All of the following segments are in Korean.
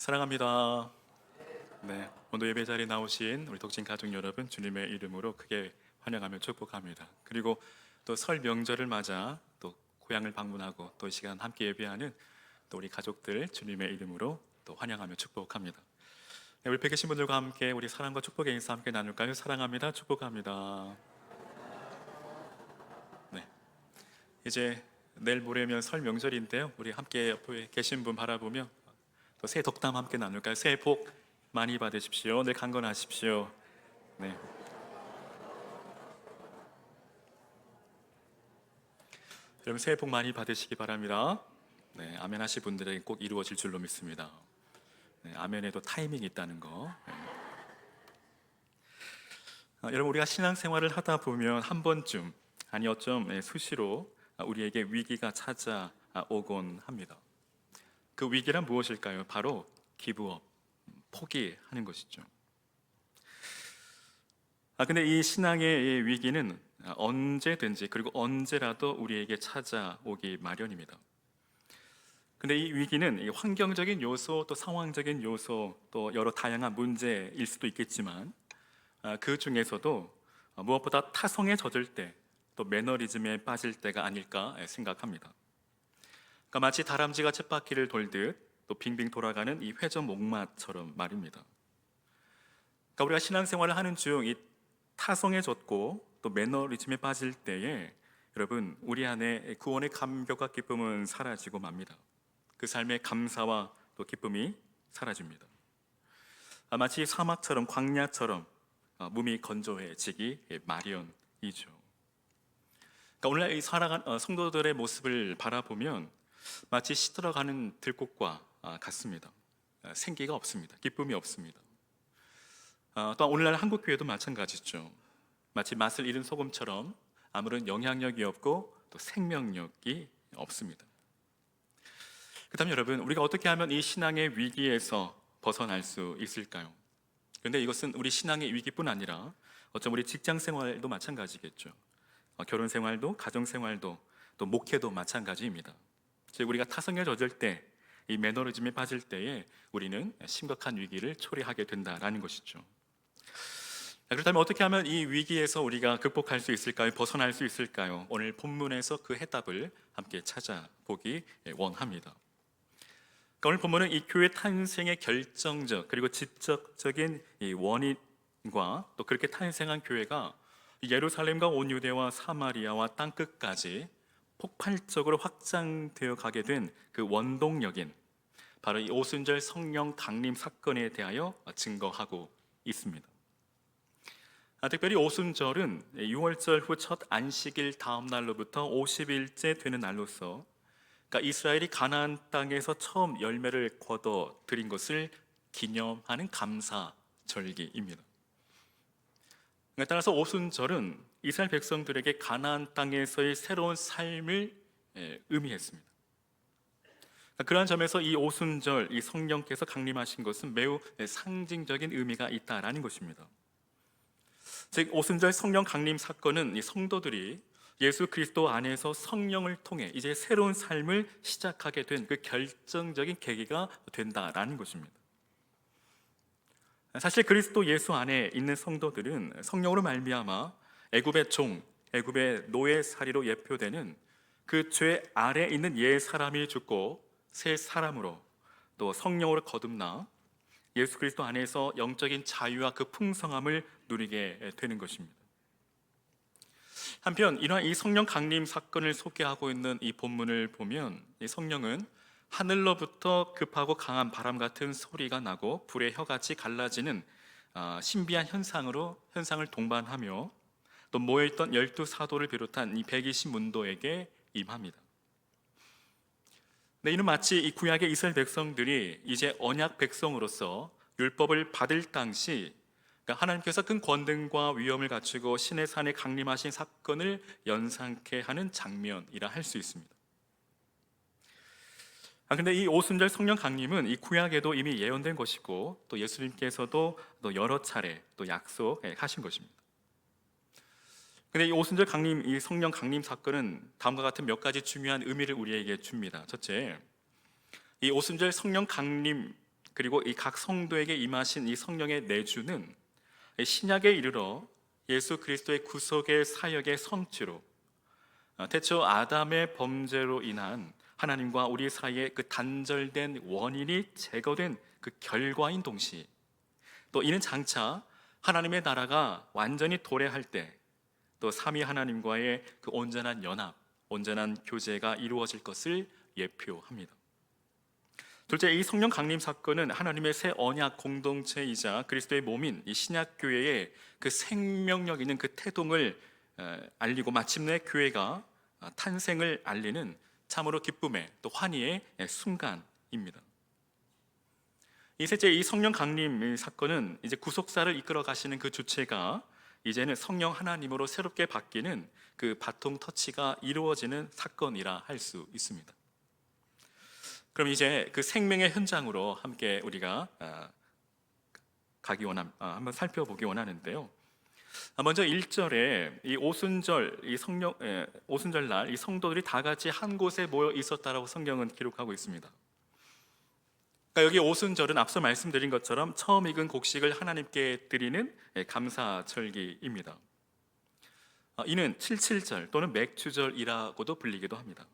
사랑합니다. 네, 오늘 예배 자리에 나오신 우리 독진 가족 여러분, 주님의 이름으로 크게 환영하며 축복합니다. 그리고 또 설 명절을 맞아 또 고향을 방문하고 또 이 시간 함께 예배하는 또 우리 가족들 주님의 이름으로 또 환영하며 축복합니다. 네, 우리 뵙계신 분들과 함께 우리 사랑과 축복의 인사 함께 나눌까요? 사랑합니다. 축복합니다. 네, 이제 내일 모레면 설 명절인데요. 우리 함께 옆에 계신 분 바라보며 또 새해 덕담 함께 나눌까요? 새해 복 많이 받으십시오. 늘 강건하십시오. 네, 여러분 새해 복 많이 받으시기 바랍니다. 네, 아멘 하실 분들에게 꼭 이루어질 줄로 믿습니다. 네, 아멘에도 타이밍이 있다는 거. 네. 여러분 우리가 신앙생활을 하다 보면 한 번쯤 아니 어쩜 수시로 우리에게 위기가 찾아오곤 합니다. 그 위기란 무엇일까요? 바로 기브업, 포기하는 것이죠. 근데 이 신앙의 이 위기는 언제든지 그리고 언제라도 우리에게 찾아오기 마련입니다. 근데 이 위기는 이 환경적인 요소, 또 상황적인 요소, 또 여러 다양한 문제일 수도 있겠지만 그 중에서도 무엇보다 타성에 젖을 때, 또 매너리즘에 빠질 때가 아닐까 생각합니다. 그러니까 마치 다람쥐가 쳇바퀴를 돌듯 또 빙빙 돌아가는 이 회전목마처럼 말입니다. 그러니까 우리가 신앙생활을 하는 중 이 타성에 젖고 또 매너리즘에 빠질 때에 여러분 우리 안에 구원의 감격과 기쁨은 사라지고 맙니다. 그 삶의 감사와 또 기쁨이 사라집니다. 마치 사막처럼 광야처럼 몸이 건조해지기 마련이죠. 그러니까 오늘날 이 살아간 성도들의 모습을 바라보면 마치 시들어가는 들꽃과 같습니다. 생기가 없습니다. 기쁨이 없습니다. 또한 오늘날 한국 교회도 마찬가지죠. 마치 맛을 잃은 소금처럼 아무런 영향력이 없고 또 생명력이 없습니다. 그렇다면 여러분 우리가 어떻게 하면 이 신앙의 위기에서 벗어날 수 있을까요? 그런데 이것은 우리 신앙의 위기뿐 아니라 어쩜 우리 직장 생활도 마찬가지겠죠. 결혼 생활도 가정 생활도 또 목회도 마찬가지입니다. 즉 우리가 타성에 젖을 때, 이 매너리즘에 빠질 때에 우리는 심각한 위기를 초래하게 된다라는 것이죠. 그렇다면 어떻게 하면 이 위기에서 우리가 극복할 수 있을까요? 벗어날 수 있을까요? 오늘 본문에서 그 해답을 함께 찾아보기 원합니다. 그러니까 오늘 본문은 이 교회 탄생의 결정적 그리고 직접적인 이 원인과 또 그렇게 탄생한 교회가 예루살렘과 온 유대와 사마리아와 땅끝까지 폭발적으로 확장되어 가게 된 그 원동력인 바로 이 오순절 성령 강림 사건에 대하여 증거하고 있습니다. 특별히 오순절은 6월절 후 첫 안식일 다음 날로부터 50일째 되는 날로서 그러니까 이스라엘이 가나안 땅에서 처음 열매를 거둬 들인 것을 기념하는 감사절기입니다. 따라서 오순절은 이스라엘 백성들에게 가나안 땅에서의 새로운 삶을 의미했습니다. 그러한 점에서 이 오순절, 이 성령께서 강림하신 것은 매우 상징적인 의미가 있다라는 것입니다. 즉 오순절 성령 강림 사건은 이 성도들이 예수 그리스도 안에서 성령을 통해 이제 새로운 삶을 시작하게 된 그 결정적인 계기가 된다라는 것입니다. 사실 그리스도 예수 안에 있는 성도들은 성령으로 말미암아 애굽의 종, 애굽의 노예살이로 예표되는 그 죄 아래 있는 옛 사람이 죽고 새 사람으로 또 성령으로 거듭나 예수 그리스도 안에서 영적인 자유와 그 풍성함을 누리게 되는 것입니다. 한편 이러한 이 성령 강림 사건을 소개하고 있는 이 본문을 보면 이 성령은 하늘로부터 급하고 강한 바람 같은 소리가 나고 불의 혀같이 갈라지는 신비한 현상을 동반하며 또 모여있던 12사도를 비롯한 이 120문도에게 임합니다. 네, 이는 마치 이 구약의 이스라엘 백성들이 이제 언약 백성으로서 율법을 받을 당시 그러니까 하나님께서 큰 권능과 위엄을 갖추고 신의 산에 강림하신 사건을 연상케 하는 장면이라 할 수 있습니다. 근데 이 오순절 성령 강림은 이 구약에도 이미 예언된 것이고 또 예수님께서도 또 여러 차례 또 약속하신 것입니다. 근데 이 오순절 강림, 이 성령 강림 사건은 다음과 같은 몇 가지 중요한 의미를 우리에게 줍니다. 첫째, 이 오순절 성령 강림 그리고 이 각 성도에게 임하신 이 성령의 내주는 신약에 이르러 예수 그리스도의 구속의 사역의 성취로, 태초 아담의 범죄로 인한 하나님과 우리 사이의 그 단절된 원인이 제거된 그 결과인 동시에, 또 이는 장차 하나님의 나라가 완전히 도래할 때 또 삼위 하나님과의 그 온전한 연합, 온전한 교제가 이루어질 것을 예표합니다. 둘째, 이 성령 강림 사건은 하나님의 새 언약 공동체이자 그리스도의 몸인 이 신약 교회의 그 생명력 있는 그 태동을 알리고 마침내 교회가 탄생을 알리는 참으로 기쁨의 또 환희의 순간입니다. 이 셋째, 이 성령 강림 사건은 이제 구속사를 이끌어 가시는 그 주체가 이제는 성령 하나님으로 새롭게 바뀌는 그 바통 터치가 이루어지는 사건이라 할 수 있습니다. 그럼 이제 그 생명의 현장으로 함께 우리가 한번 살펴보기 원하는데요. 먼저 1절에 이 오순절 오순절 날 이 성도들이 다 같이 한 곳에 모여 있었다라고 성경은 기록하고 있습니다. 그러니까 여기 오순절은 앞서 말씀드린 것처럼 처음 익은 곡식을 하나님께 드리는 감사절기입니다. 이는 칠칠절 또는 맥주절이라고도 불리기도 합니다.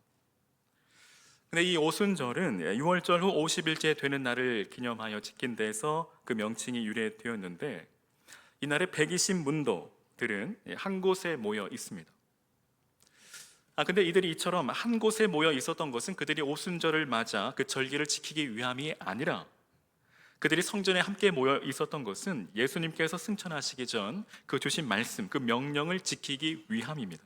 근데 이 오순절은 6월절 후 50일째 되는 날을 기념하여 지킨 데서 그 명칭이 유래되었는데, 이날에 120문도들은 한 곳에 모여 있습니다. 근데 이들이 이처럼 한 곳에 모여 있었던 것은 그들이 오순절을 맞아 그 절기를 지키기 위함이 아니라, 그들이 성전에 함께 모여 있었던 것은 예수님께서 승천하시기 전 그 주신 말씀, 그 명령을 지키기 위함입니다.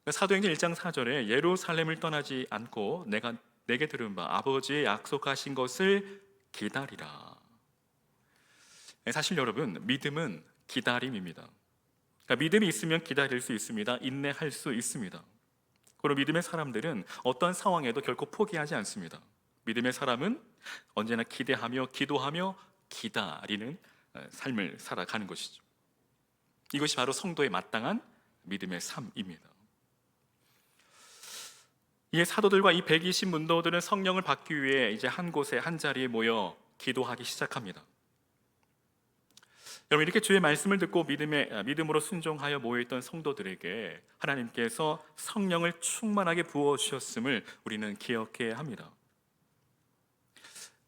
사도행전 1장 4절에 예루살렘을 떠나지 않고 내게 들은 바 아버지의 약속하신 것을 기다리라. 사실 여러분, 믿음은 기다림입니다. 그러니까 믿음이 있으면 기다릴 수 있습니다. 인내할 수 있습니다. 그리고 믿음의 사람들은 어떤 상황에도 결코 포기하지 않습니다. 믿음의 사람은 언제나 기대하며 기도하며 기다리는 삶을 살아가는 것이죠. 이것이 바로 성도의 마땅한 믿음의 삶입니다. 이에 사도들과 이 120문도들은 성령을 받기 위해 이제 한 곳에 한 자리에 모여 기도하기 시작합니다. 여러분, 이렇게 주의 말씀을 듣고 믿음으로 순종하여 모여있던 성도들에게 하나님께서 성령을 충만하게 부어주셨음을 우리는 기억해야 합니다.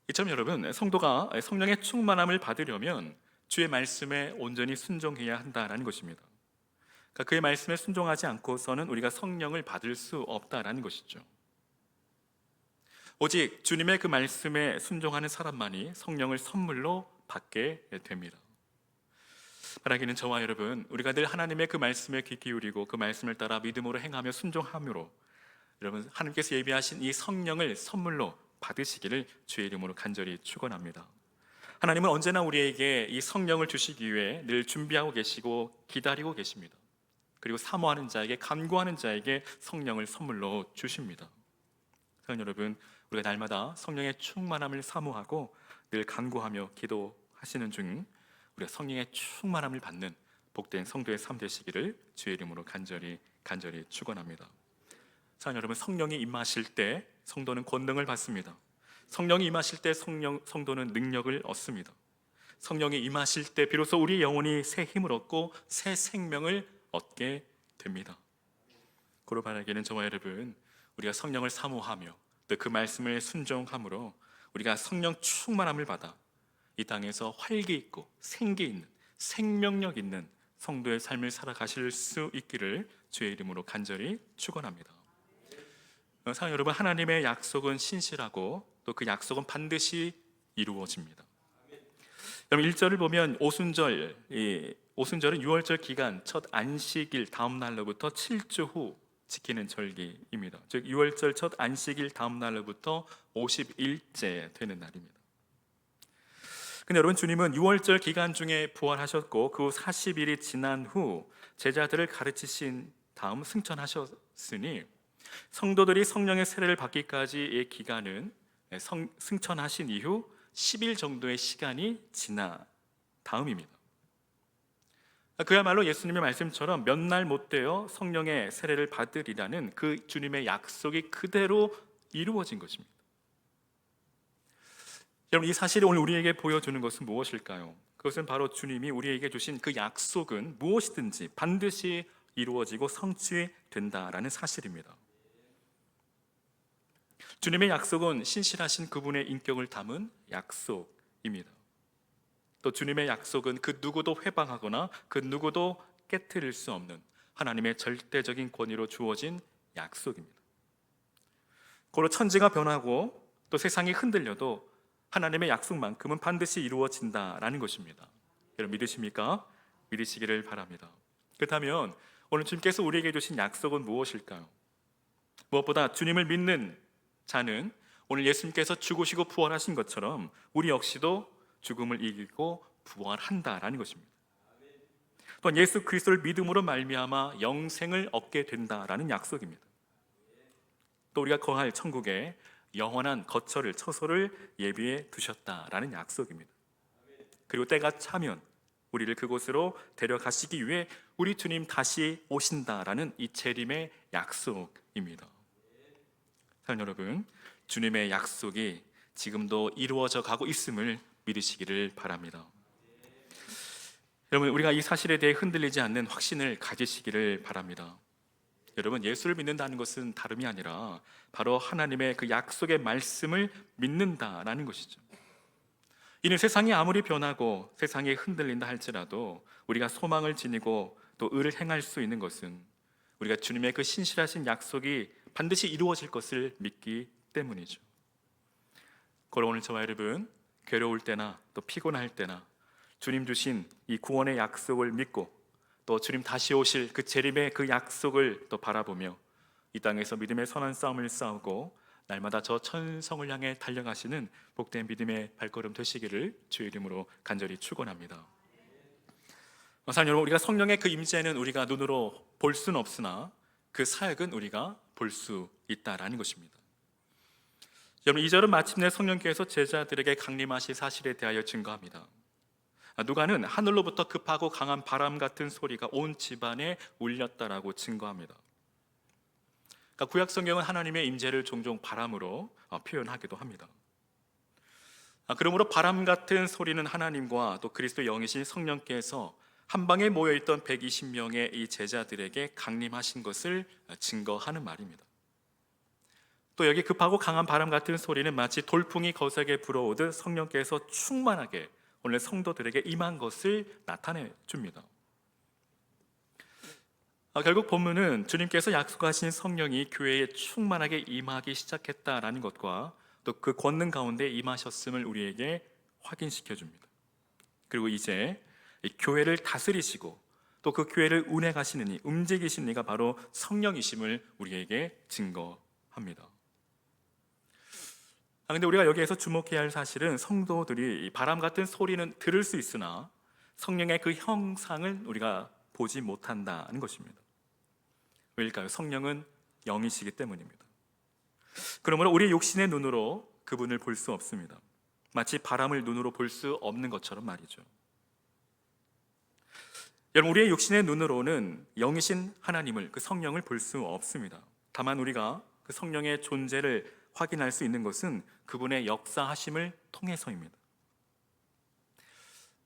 이처럼 여러분, 성도가 성령의 충만함을 받으려면 주의 말씀에 온전히 순종해야 한다는 것입니다. 그러니까 그의 말씀에 순종하지 않고서는 우리가 성령을 받을 수 없다는 것이죠. 오직 주님의 그 말씀에 순종하는 사람만이 성령을 선물로 받게 됩니다. 바라기는 저와 여러분, 우리가 늘 하나님의 그 말씀에 귀 기울이고 그 말씀을 따라 믿음으로 행하며 순종함으로 여러분, 하나님께서 예비하신 이 성령을 선물로 받으시기를 주의 이름으로 간절히 축원합니다. 하나님은 언제나 우리에게 이 성령을 주시기 위해 늘 준비하고 계시고 기다리고 계십니다. 그리고 사모하는 자에게, 간구하는 자에게 성령을 선물로 주십니다. 사랑하는 여러분, 우리가 날마다 성령의 충만함을 사모하고 늘 간구하며 기도하시는 중 우리가 성령의 충만함을 받는 복된 성도의 삶 되시기를 주의 이름으로 간절히 축원합니다. 사랑하는 여러분, 성령이 임하실 때 성도는 권능을 받습니다. 성령이 임하실 때 성도는 능력을 얻습니다. 성령이 임하실 때 비로소 우리 영혼이 새 힘을 얻고 새 생명을 얻게 됩니다. 고로 바라기는 저와 여러분, 우리가 성령을 사모하며 또 그 말씀을 순종함으로 우리가 성령 충만함을 받아 이 땅에서 활기 있고 생기 있는 생명력 있는 성도의 삶을 살아가실 수 있기를 주의 이름으로 간절히 축원합니다. 사랑하는 여러분, 하나님의 약속은 신실하고 또 그 약속은 반드시 이루어집니다. 여러분, 1절을 보면 오순절은 6월절 기간 첫 안식일 다음 날로부터 7주 후 지키는 절기입니다. 즉 6월절 첫 안식일 다음 날로부터 50일째 되는 날입니다. 근데 여러분, 주님은 6월절 기간 중에 부활하셨고 그 40일이 지난 후 제자들을 가르치신 다음 승천하셨으니 성도들이 성령의 세례를 받기까지의 기간은 승천하신 이후 10일 정도의 시간이 지나 다음입니다. 그야말로 예수님의 말씀처럼 몇 날 못 되어 성령의 세례를 받으리라는 그 주님의 약속이 그대로 이루어진 것입니다. 여러분, 이 사실이 오늘 우리에게 보여주는 것은 무엇일까요? 그것은 바로 주님이 우리에게 주신 그 약속은 무엇이든지 반드시 이루어지고 성취된다라는 사실입니다. 주님의 약속은 신실하신 그분의 인격을 담은 약속입니다. 또 주님의 약속은 그 누구도 회방하거나 그 누구도 깨트릴 수 없는 하나님의 절대적인 권위로 주어진 약속입니다. 고로 천지가 변하고 또 세상이 흔들려도 하나님의 약속만큼은 반드시 이루어진다라는 것입니다. 여러분 믿으십니까? 믿으시기를 바랍니다. 그렇다면 오늘 주님께서 우리에게 주신 약속은 무엇일까요? 무엇보다 주님을 믿는 자는 오늘 예수님께서 죽으시고 부활하신 것처럼 우리 역시도 죽음을 이기고 부활한다라는 것입니다. 또한 예수 그리스도를 믿음으로 말미암아 영생을 얻게 된다라는 약속입니다. 또 우리가 거할 천국에 영원한 거처를 처소를 예비해 두셨다라는 약속입니다. 그리고 때가 차면 우리를 그곳으로 데려가시기 위해 우리 주님 다시 오신다라는 이 재림의 약속입니다. 사랑하는 여러분, 주님의 약속이 지금도 이루어져 가고 있음을 믿으시기를 바랍니다. 여러분, 우리가 이 사실에 대해 흔들리지 않는 확신을 가지시기를 바랍니다. 여러분, 예수를 믿는다는 것은 다름이 아니라 바로 하나님의 그 약속의 말씀을 믿는다라는 것이죠. 이는 세상이 아무리 변하고 세상이 흔들린다 할지라도 우리가 소망을 지니고 또 의를 행할 수 있는 것은 우리가 주님의 그 신실하신 약속이 반드시 이루어질 것을 믿기 때문이죠. 그럼 오늘 저와 여러분, 괴로울 때나 또 피곤할 때나 주님 주신 이 구원의 약속을 믿고 또 주님 다시 오실 그 재림의 그 약속을 또 바라보며 이 땅에서 믿음의 선한 싸움을 싸우고 날마다 저 천성을 향해 달려가시는 복된 믿음의 발걸음 되시기를 주의 이름으로 간절히 축원합니다. 사랑하는 여러분, 우리가 성령의 그 임재는 우리가 눈으로 볼 수는 없으나 그 사역은 우리가 볼 수 있다라는 것입니다. 여러분, 2절은 마침내 성령께서 제자들에게 강림하신 사실에 대하여 증거합니다. 누가는 하늘로부터 급하고 강한 바람 같은 소리가 온 집안에 울렸다라고 증거합니다. 그러니까 구약 성경은 하나님의 임재를 종종 바람으로 표현하기도 합니다. 그러므로 바람 같은 소리는 하나님과 또 그리스도 영이신 성령께서 한 방에 모여있던 120명의 이 제자들에게 강림하신 것을 증거하는 말입니다. 또 여기 급하고 강한 바람 같은 소리는 마치 돌풍이 거세게 불어오듯 성령께서 충만하게 오늘 성도들에게 임한 것을 나타내 줍니다. 결국 본문은 주님께서 약속하신 성령이 교회에 충만하게 임하기 시작했다라는 것과 또 그 권능 가운데 임하셨음을 우리에게 확인시켜 줍니다. 그리고 이제 이 교회를 다스리시고 또 그 교회를 운행하시는 이 움직이시는 이가 바로 성령이심을 우리에게 증거합니다. 근데 우리가 여기에서 주목해야 할 사실은 성도들이 이 바람 같은 소리는 들을 수 있으나 성령의 그 형상을 우리가 보지 못한다는 것입니다. 왜일까요? 성령은 영이시기 때문입니다. 그러므로 우리 육신의 눈으로 그분을 볼 수 없습니다. 마치 바람을 눈으로 볼 수 없는 것처럼 말이죠. 여러분, 우리의 육신의 눈으로는 영이신 하나님을, 그 성령을 볼 수 없습니다. 다만 우리가 그 성령의 존재를 확인할 수 있는 것은 그분의 역사하심을 통해서입니다.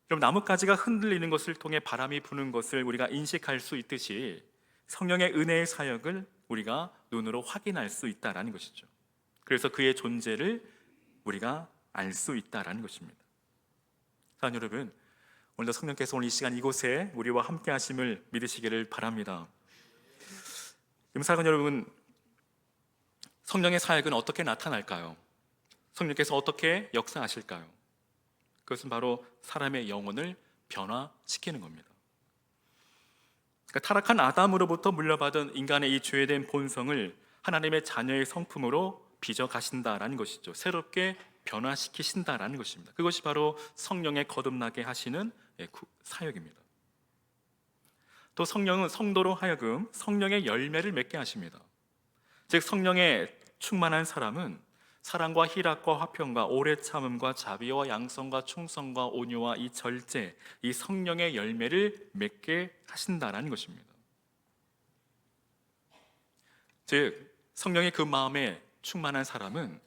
여러분, 나뭇가지가 흔들리는 것을 통해 바람이 부는 것을 우리가 인식할 수 있듯이 성령의 은혜의 사역을 우리가 눈으로 확인할 수 있다는 것이죠. 그래서 그의 존재를 우리가 알 수 있다는 것입니다. 사랑하는 여러분, 오늘도 성령께서 오늘 이 시간 이곳에 우리와 함께 하심을 믿으시기를 바랍니다. 사랑하는 여러분, 성령의 사역은 어떻게 나타날까요? 성령께서 어떻게 역사하실까요? 그것은 바로 사람의 영혼을 변화시키는 겁니다. 그러니까 타락한 아담으로부터 물려받은 인간의 이 죄된 본성을 하나님의 자녀의 성품으로 빚어 가신다라는 것이죠. 새롭게 변화시키신다라는 것입니다. 그것이 바로 성령의 거듭나게 하시는 사역입니다. 또 성령은 성도로 하여금 성령의 열매를 맺게 하십니다. 즉 성령의 충만한 사람은 사랑과 희락과 화평과 오래 참음과 자비와 양성과 충성과 온유와 이 절제, 이 성령의 열매를 맺게 하신다라는 것입니다. 즉 성령의 그 마음에 충만한 사람은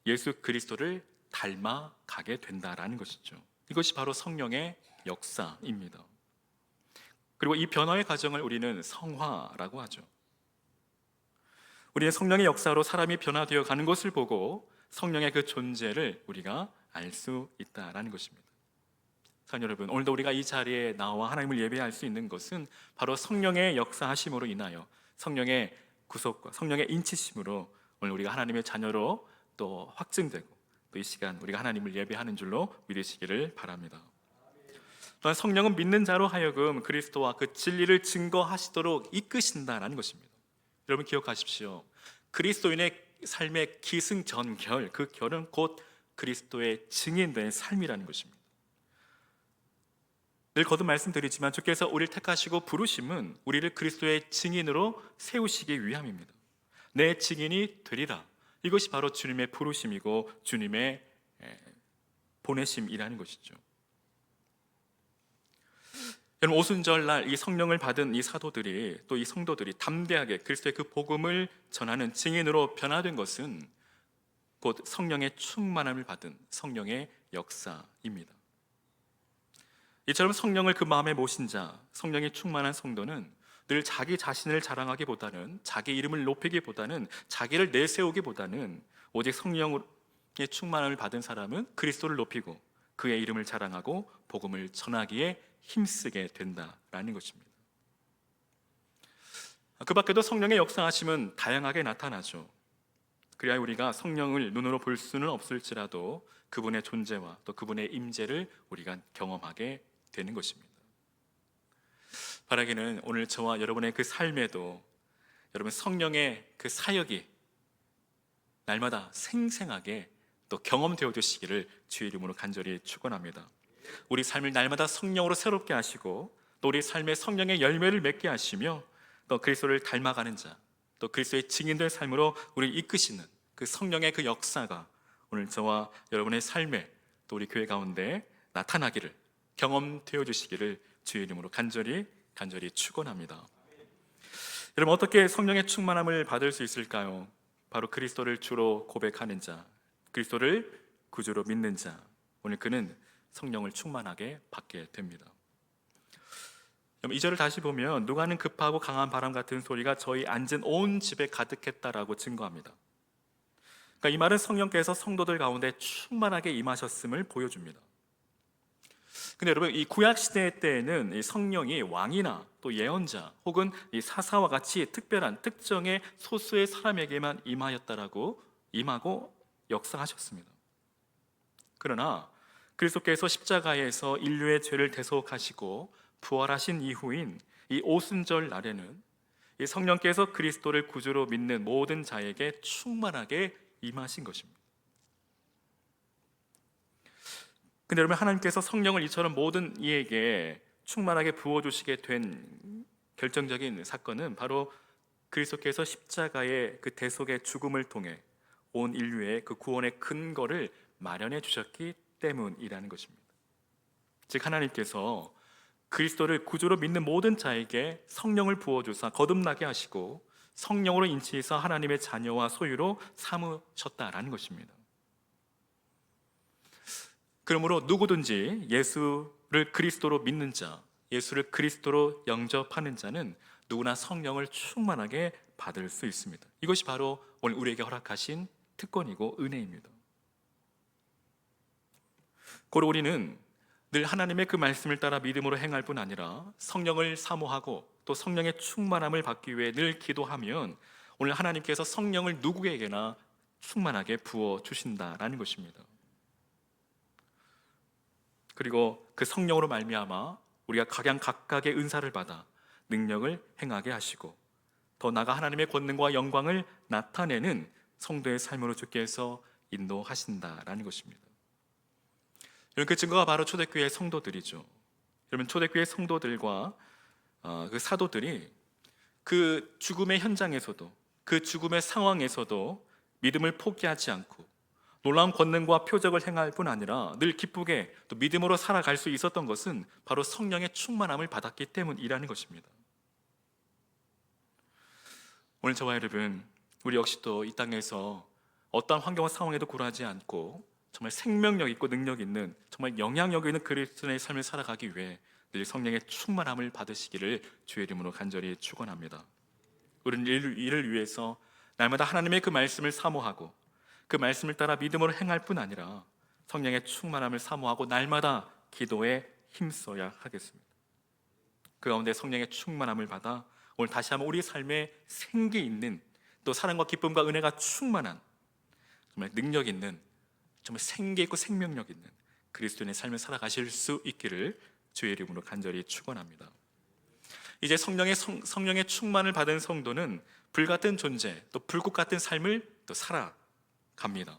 예수 그리스도를 닮아가게 된다라는 것이죠. 이것이 바로 성령의 역사입니다. 그리고 이 변화의 과정을 우리는 성화라고 하죠. 우리는 성령의 역사로 사람이 변화되어 가는 것을 보고 성령의 그 존재를 우리가 알 수 있다라는 것입니다. 사랑하는 여러분, 오늘도 우리가 이 자리에 나와 하나님을 예배할 수 있는 것은 바로 성령의 역사하심으로 인하여 성령의 구속과 성령의 인치심으로 오늘 우리가 하나님의 자녀로 또 확증되고 또 이 시간 우리가 하나님을 예배하는 줄로 믿으시기를 바랍니다. 또한 성령은 믿는 자로 하여금 그리스도와 그 진리를 증거하시도록 이끄신다라는 것입니다. 여러분 기억하십시오. 그리스도인의 삶의 기승전결, 그 결은 곧 그리스도의 증인된 삶이라는 것입니다. 늘 거듭 말씀드리지만 주께서 우리를 택하시고 부르심은 우리를 그리스도의 증인으로 세우시기 위함입니다. 내 증인이 되리라. 이것이 바로 주님의 부르심이고 주님의 보내심이라는 것이죠. 여러분, 오순절날 이 성령을 받은 이 사도들이 또 이 성도들이 담대하게 그리스도의 그 복음을 전하는 증인으로 변화된 것은 곧 성령의 충만함을 받은 성령의 역사입니다. 이처럼 성령을 그 마음에 모신 자, 성령이 충만한 성도는 늘 자기 자신을 자랑하기보다는, 자기 이름을 높이기보다는, 자기를 내세우기보다는 오직 성령의 충만함을 받은 사람은 그리스도를 높이고 그의 이름을 자랑하고 복음을 전하기에 힘쓰게 된다라는 것입니다. 그 밖에도 성령의 역사하심은 다양하게 나타나죠. 그래야 우리가 성령을 눈으로 볼 수는 없을지라도 그분의 존재와 또 그분의 임재를 우리가 경험하게 되는 것입니다. 바라기는 오늘 저와 여러분의 그 삶에도 여러분 성령의 그 사역이 날마다 생생하게 또 경험되어 주시기를 주의 이름으로 간절히 축원합니다. 우리 삶을 날마다 성령으로 새롭게 하시고 또 우리 삶에 성령의 열매를 맺게 하시며 또 그리스도를 닮아가는 자, 또 그리스도의 증인된 삶으로 우리를 이끄시는 그 성령의 그 역사가 오늘 저와 여러분의 삶에 또 우리 교회 가운데 나타나기를 경험되어 주시기를 주의 이름으로 간절히 축원합니다. 여러분, 어떻게 성령의 충만함을 받을 수 있을까요? 바로 그리스도를 주로 고백하는 자, 그리스도를 구주로 믿는 자, 오늘 그는 성령을 충만하게 받게 됩니다. 2절을 다시 보면 누가는 급하고 강한 바람 같은 소리가 저희 앉은 온 집에 가득했다라고 증거합니다. 그러니까 이 말은 성령께서 성도들 가운데 충만하게 임하셨음을 보여줍니다. 근데 여러분, 이 구약 시대 때에는 이 성령이 왕이나 또 예언자 혹은 이 사사와 같이 특별한 특정의 소수의 사람에게만 임하고 역사하셨습니다. 그러나 그리스도께서 십자가에서 인류의 죄를 대속하시고 부활하신 이후인 이 오순절 날에는 이 성령께서 그리스도를 구주로 믿는 모든 자에게 충만하게 임하신 것입니다. 근데 여러분, 하나님께서 성령을 이처럼 모든 이에게 충만하게 부어주시게 된 결정적인 사건은 바로 그리스도께서 십자가의 그 대속의 죽음을 통해 온 인류의 그 구원의 근거를 마련해 주셨기 때문이라는 것입니다. 즉 하나님께서 그리스도를 구주로 믿는 모든 자에게 성령을 부어주사 거듭나게 하시고 성령으로 인치해서 하나님의 자녀와 소유로 삼으셨다라는 것입니다. 그러므로 누구든지 예수를 그리스도로 믿는 자, 예수를 그리스도로 영접하는 자는 누구나 성령을 충만하게 받을 수 있습니다. 이것이 바로 오늘 우리에게 허락하신 특권이고 은혜입니다. 고로 우리는 늘 하나님의 그 말씀을 따라 믿음으로 행할 뿐 아니라 성령을 사모하고 또 성령의 충만함을 받기 위해 늘 기도하면 오늘 하나님께서 성령을 누구에게나 충만하게 부어 주신다라는 것입니다. 그리고 그 성령으로 말미암아 우리가 각각의 은사를 받아 능력을 행하게 하시고 더 나아가 하나님의 권능과 영광을 나타내는 성도의 삶으로 주께서 인도하신다라는 것입니다. 여러분, 그 증거가 바로 초대교회 성도들이죠. 여러분, 초대교회 성도들과 그 사도들이 그 죽음의 현장에서도 그 죽음의 상황에서도 믿음을 포기하지 않고 놀라운 권능과 표적을 행할 뿐 아니라 늘 기쁘게 또 믿음으로 살아갈 수 있었던 것은 바로 성령의 충만함을 받았기 때문이라는 것입니다. 오늘 저와 여러분, 우리 역시 또 이 땅에서 어떠한 환경과 상황에도 굴하지 않고 정말 생명력 있고 능력 있는, 정말 영향력 있는 그리스도인의 삶을 살아가기 위해 늘 성령의 충만함을 받으시기를 주의 이름으로 간절히 축원합니다. 우리는 이를 위해서 날마다 하나님의 그 말씀을 사모하고 그 말씀을 따라 믿음으로 행할 뿐 아니라 성령의 충만함을 사모하고 날마다 기도에 힘써야 하겠습니다. 그 가운데 성령의 충만함을 받아 오늘 다시 한번 우리 삶에 생기 있는, 또 사랑과 기쁨과 은혜가 충만한, 정말 능력 있는, 정말 생기 있고 생명력 있는 그리스도인의 삶을 살아가실 수 있기를 주의 이름으로 간절히 축원합니다. 이제 성령의 충만을 받은 성도는 불같은 존재, 또 불꽃 같은 삶을 또 살아갑니다.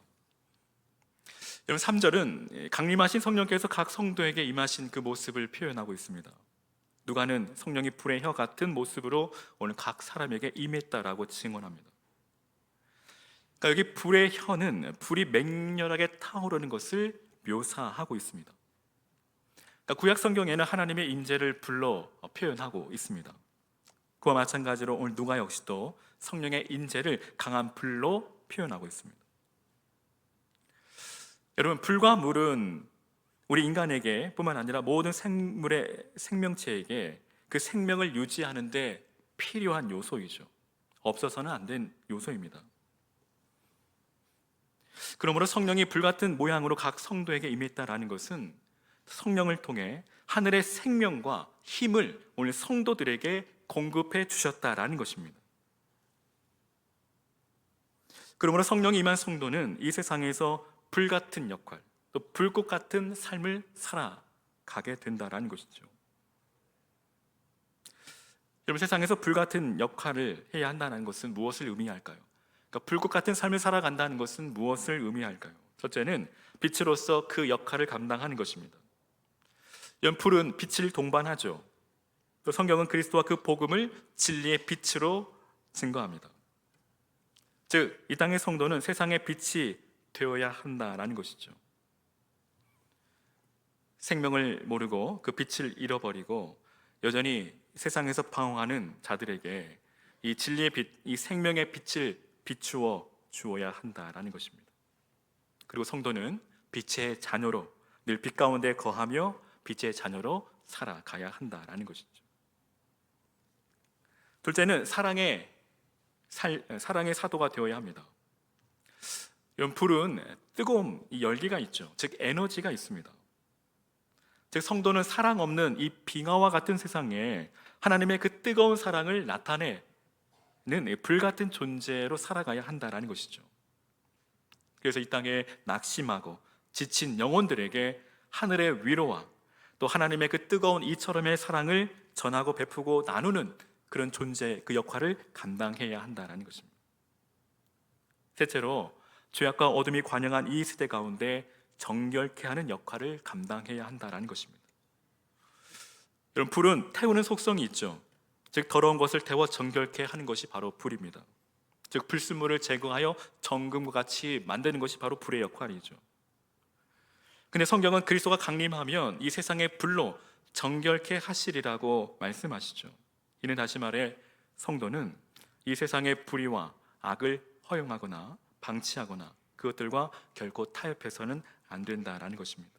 여러분, 3절은 강림하신 성령께서 각 성도에게 임하신 그 모습을 표현하고 있습니다. 누가는 성령이 불의 혀 같은 모습으로 오늘 각 사람에게 임했다라고 증언합니다. 그러니까 여기 불의 혀는 불이 맹렬하게 타오르는 것을 묘사하고 있습니다. 그러니까 구약 성경에는 하나님의 임재를 불로 표현하고 있습니다. 그와 마찬가지로 오늘 누가 역시도 성령의 임재를 강한 불로 표현하고 있습니다. 여러분, 불과 물은 우리 인간에게 뿐만 아니라 모든 생명체에게 그 생명을 유지하는 데 필요한 요소이죠. 없어서는 안 된 요소입니다. 그러므로 성령이 불같은 모양으로 각 성도에게 임했다라는 것은 성령을 통해 하늘의 생명과 힘을 오늘 성도들에게 공급해 주셨다라는 것입니다. 그러므로 성령이 임한 성도는 이 세상에서 불같은 역할, 또 불꽃 같은 삶을 살아가게 된다라는 것이죠. 여러분, 세상에서 불같은 역할을 해야 한다는 것은 무엇을 의미할까요? 그러니까 불꽃 같은 삶을 살아간다는 것은 무엇을 의미할까요? 첫째는 빛으로서 그 역할을 감당하는 것입니다. 불은 빛을 동반하죠. 또 성경은 그리스도와 그 복음을 진리의 빛으로 증거합니다. 즉, 이 땅의 성도는 세상의 빛이 되어야 한다라는 것이죠. 생명을 모르고 그 빛을 잃어버리고 여전히 세상에서 방황하는 자들에게 이 진리의 빛, 이 생명의 빛을 비추어 주어야 한다라는 것입니다. 그리고 성도는 빛의 자녀로 늘 빛 가운데 거하며 빛의 자녀로 살아가야 한다라는 것이죠. 둘째는 사랑의 사도가 되어야 합니다. 불은 뜨거움, 이 열기가 있죠. 즉 에너지가 있습니다. 즉 성도는 사랑 없는 이 빙하와 같은 세상에 하나님의 그 뜨거운 사랑을 나타내는 불같은 존재로 살아가야 한다라는 것이죠. 그래서 이 땅에 낙심하고 지친 영혼들에게 하늘의 위로와 또 하나님의 그 뜨거운 이처럼의 사랑을 전하고 베푸고 나누는 그런 존재, 그 역할을 감당해야 한다는 것입니다. 셋째로 죄악과 어둠이 관영한 이 시대 가운데 정결케 하는 역할을 감당해야 한다는 것입니다. 여러분, 불은 태우는 속성이 있죠. 즉 더러운 것을 태워 정결케 하는 것이 바로 불입니다. 즉 불순물을 제거하여 정금과 같이 만드는 것이 바로 불의 역할이죠. 근데 성경은 그리스도가 강림하면 이 세상의 불로 정결케 하시리라고 말씀하시죠. 이는 다시 말해 성도는 이 세상의 불의와 악을 허용하거나 방치하거나 그것들과 결코 타협해서는 안 된다라는 것입니다.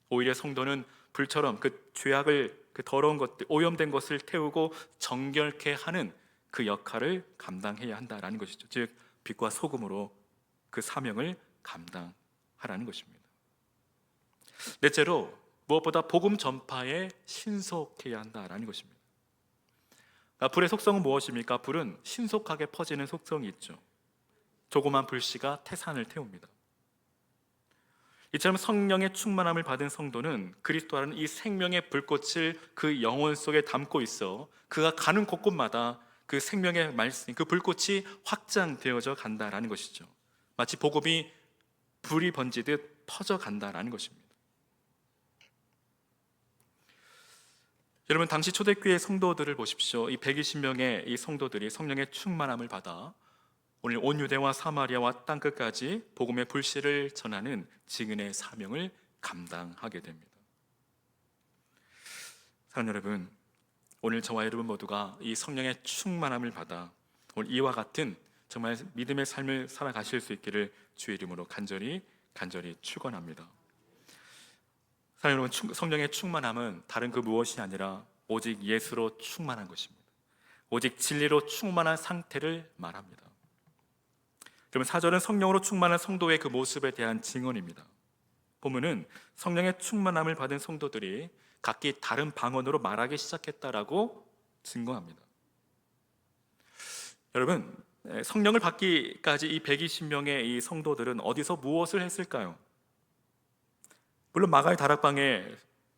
오히려 성도는 불처럼 그 죄악을, 그 더러운 것들, 오염된 것을 태우고 정결케 하는 그 역할을 감당해야 한다라는 것이죠. 즉 빛과 소금으로 그 사명을 감당하라는 것입니다. 넷째로 무엇보다 복음 전파에 신속해야 한다라는 것입니다. 불의 속성은 무엇입니까? 불은 신속하게 퍼지는 속성이 있죠. 조그만 불씨가 태산을 태웁니다. 이처럼 성령의 충만함을 받은 성도는 그리스도라는 이 생명의 불꽃을 그 영혼 속에 담고 있어 그가 가는 곳곳마다 그 생명의 말씀, 그 불꽃이 확장되어져 간다라는 것이죠. 마치 복음이 불이 번지듯 퍼져 간다라는 것입니다. 여러분, 당시 초대교회 성도들을 보십시오. 이 120명의 이 성도들이 성령의 충만함을 받아 오늘 온 유대와 사마리아와 땅끝까지 복음의 불씨를 전하는 증인의 사명을 감당하게 됩니다. 사랑하는 여러분, 오늘 저와 여러분 모두가 이 성령의 충만함을 받아 오늘 이와 같은 정말 믿음의 삶을 살아가실 수 있기를 주의 이름으로 간절히 간절히 축원합니다. 사랑하는 여러분, 성령의 충만함은 다른 그 무엇이 아니라 오직 예수로 충만한 것입니다. 오직 진리로 충만한 상태를 말합니다. 그러면 4절은 성령으로 충만한 성도의 그 모습에 대한 증언입니다. 보면은 성령의 충만함을 받은 성도들이 각기 다른 방언으로 말하기 시작했다라고 증거합니다. 여러분, 성령을 받기까지 이 120명의 이 성도들은 어디서 무엇을 했을까요? 물론 마가의 다락방에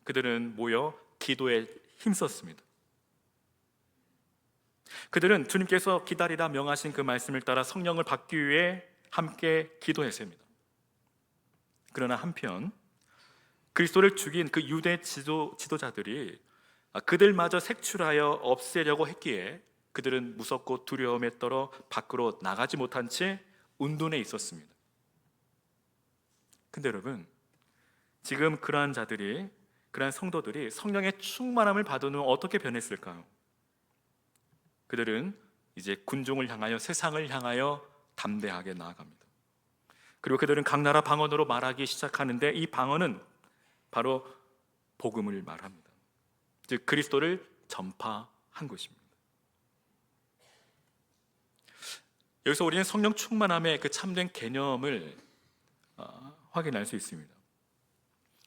그들은 모여 기도에 힘썼습니다. 그들은 주님께서 기다리라 명하신 그 말씀을 따라 성령을 받기 위해 함께 기도했습니다. 그러나 한편 그리스도를 죽인 그 유대 지도자들이 그들마저 색출하여 없애려고 했기에 그들은 무섭고 두려움에 떨어 밖으로 나가지 못한 채 운둔해 있었습니다. 근데 여러분, 지금 그러한 성도들이 성령의 충만함을 받은 후 어떻게 변했을까요? 그들은 이제 군중을 향하여, 세상을 향하여 담대하게 나아갑니다. 그리고 그들은 각 나라 방언으로 말하기 시작하는데 이 방언은 바로 복음을 말합니다. 즉 그리스도를 전파한 것입니다. 여기서 우리는 성령 충만함의 그 참된 개념을 확인할 수 있습니다.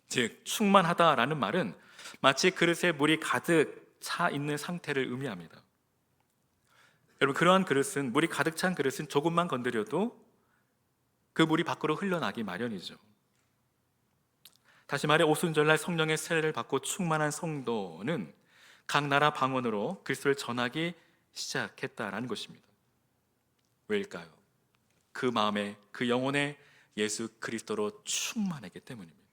즉 충만하다라는 말은 마치 그릇에 물이 가득 차 있는 상태를 의미합니다. 여러분, 그러한 그릇은, 물이 가득 찬 그릇은 조금만 건드려도 그 물이 밖으로 흘러나기 마련이죠. 다시 말해 오순절날 성령의 세례를 받고 충만한 성도는 각 나라 방언으로 그리스도를 전하기 시작했다라는 것입니다. 왜일까요? 그 마음에, 그 영혼에 예수 그리스도로 충만하기 때문입니다.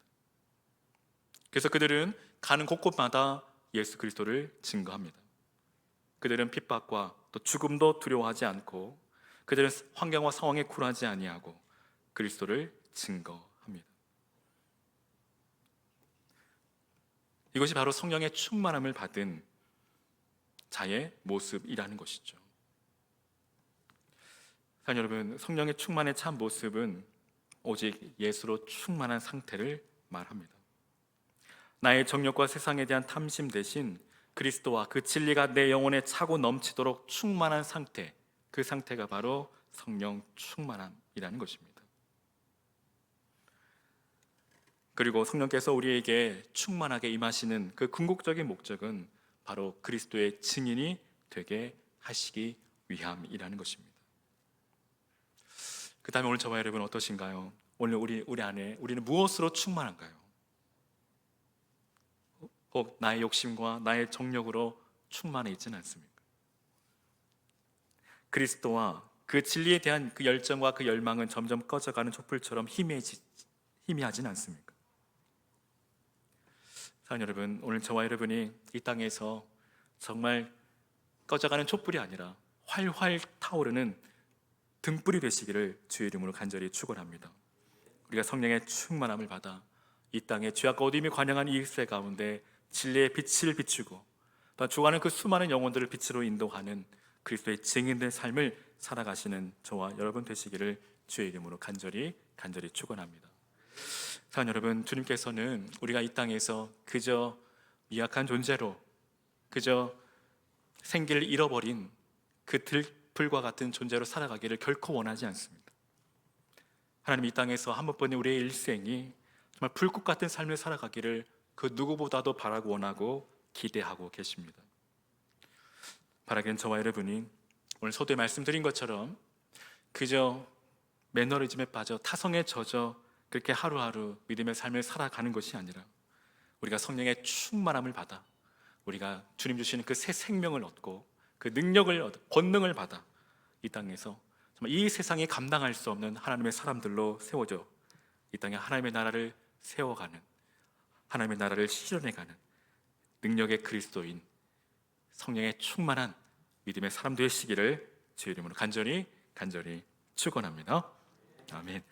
그래서 그들은 가는 곳곳마다 예수 그리스도를 증거합니다. 그들은 핍박과 또 죽음도 두려워하지 않고, 그들은 환경과 상황에 굴하지 아니하고 그리스도를 증거합니다. 이것이 바로 성령의 충만함을 받은 자의 모습이라는 것이죠. 사랑하는 여러분, 성령의 충만의 참 모습은 오직 예수로 충만한 상태를 말합니다. 나의 정욕과 세상에 대한 탐심 대신 그리스도와 그 진리가 내 영혼에 차고 넘치도록 충만한 상태, 그 상태가 바로 성령 충만함이라는 것입니다. 그리고 성령께서 우리에게 충만하게 임하시는 그 궁극적인 목적은 바로 그리스도의 증인이 되게 하시기 위함이라는 것입니다. 그 다음에 오늘 저와 여러분 어떠신가요? 오늘 우리 안에 우리는 무엇으로 충만한가요? 혹 나의 욕심과 나의 정욕으로 충만해 있지는 않습니까? 그리스도와 그 진리에 대한 그 열정과 그 열망은 점점 꺼져가는 촛불처럼 희미하진 않습니까? 사랑하는 여러분, 오늘 저와 여러분이 이 땅에서 정말 꺼져가는 촛불이 아니라 활활 타오르는 등불이 되시기를 주의 이름으로 간절히 축원합니다. 우리가 성령의 충만함을 받아 이 땅에 죄악과 어둠이 관영한 이 시대 가운데 진리의 빛을 비추고 또 죽어가는 그 수많은 영혼들을 빛으로 인도하는 그리스도의 증인된 삶을 살아가시는 저와 여러분 되시기를 주의 이름으로 간절히 축원합니다. 사랑하는 여러분, 주님께서는 우리가 이 땅에서 그저 미약한 존재로, 그저 생기를 잃어버린 그 들풀과 같은 존재로 살아가기를 결코 원하지 않습니다. 하나님, 이 땅에서 한 번뿐인 우리의 일생이 정말 불꽃 같은 삶을 살아가기를 그 누구보다도 바라고 원하고 기대하고 계십니다. 바라기는 저와 여러분이 오늘 서두에 말씀드린 것처럼 그저 매너리즘에 빠져 타성에 젖어 그렇게 하루하루 믿음의 삶을 살아가는 것이 아니라 우리가 성령의 충만함을 받아 우리가 주님 주시는 그 새 생명을 얻고 그 능력을 얻어 권능을 받아 이 땅에서 정말 이 세상이 감당할 수 없는 하나님의 사람들로 세워져 이 땅에 하나님의 나라를 세워가는, 하나님의 나라를 실현해가는 능력의 그리스도인, 성령의 충만한 믿음의 사람 되시기를 주의 이름으로 간절히 축원합니다. 아멘.